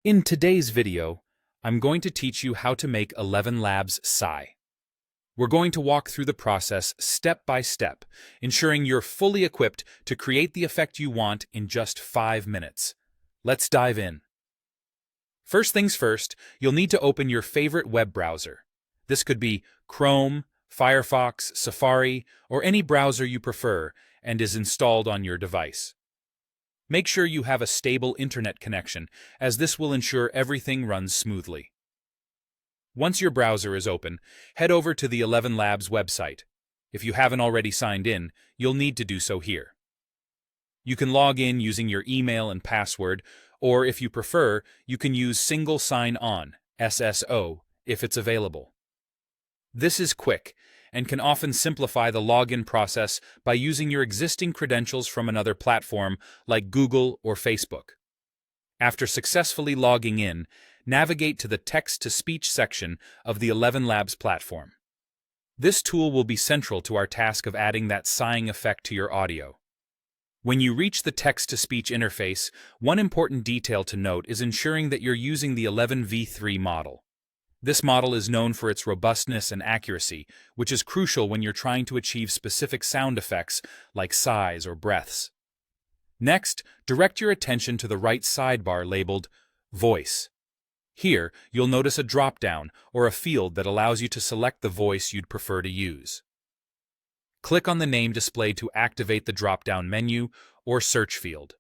In today's video, I'm going to teach you how to make ElevenLabs Sigh. We're going to walk through the process step by step, ensuring you're fully equipped to create the effect you want in just 5 minutes. Let's dive in. First things first, you'll need to open your favorite web browser. This could be Chrome, Firefox, Safari, or any browser you prefer and is installed on your device. Make sure you have a stable internet connection, as this will ensure everything runs smoothly. Once your browser is open, head over to the ElevenLabs website. If you haven't already signed in, you'll need to do so here. You can log in using your email and password, or if you prefer, you can use Single Sign-On, SSO, if it's available. This is quick and can often simplify the login process by using your existing credentials from another platform like Google or Facebook. After successfully logging in, navigate to the text-to-speech section of the ElevenLabs platform. This tool will be central to our task of adding that sighing effect to your audio. When you reach the text-to-speech interface, one important detail to note is ensuring that you're using the 11v3 model. This model is known for its robustness and accuracy, which is crucial when you're trying to achieve specific sound effects like sighs or breaths. Next, direct your attention to the right sidebar labeled Voice. Here, you'll notice a drop-down or a field that allows you to select the voice you'd prefer to use. Click on the name displayed to activate the drop-down menu or search field.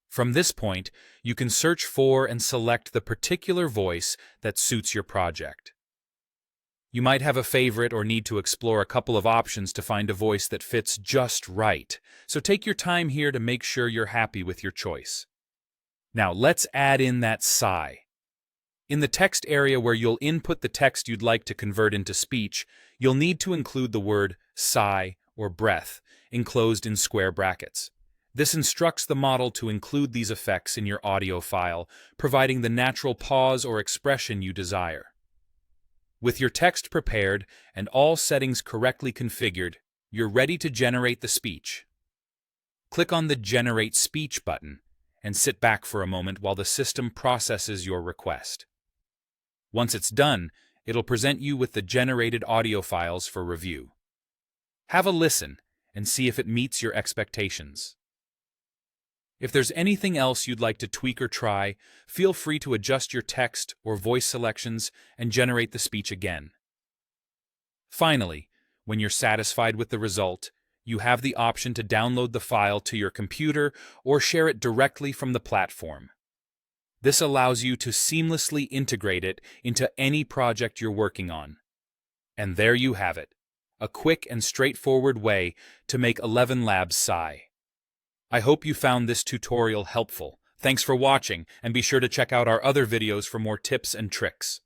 From this point, you can search for and select the particular voice that suits your project. You might have a favorite or need to explore a couple of options to find a voice that fits just right, so take your time here to make sure you're happy with your choice. Now let's add in that sigh. In the text area where you'll input the text you'd like to convert into speech, you'll need to include the word sigh or breath, enclosed in square brackets. This instructs the model to include these effects in your audio file, providing the natural pause or expression you desire. With your text prepared and all settings correctly configured, you're ready to generate the speech. Click on the Generate Speech button and sit back for a moment while the system processes your request. Once it's done, it'll present you with the generated audio files for review. Have a listen and see if it meets your expectations. If there's anything else you'd like to tweak or try, feel free to adjust your text or voice selections and generate the speech again. Finally, when you're satisfied with the result, you have the option to download the file to your computer or share it directly from the platform. This allows you to seamlessly integrate it into any project you're working on. And there you have it, a quick and straightforward way to make ElevenLabs Sigh. I hope you found this tutorial helpful. Thanks for watching, and be sure to check out our other videos for more tips and tricks.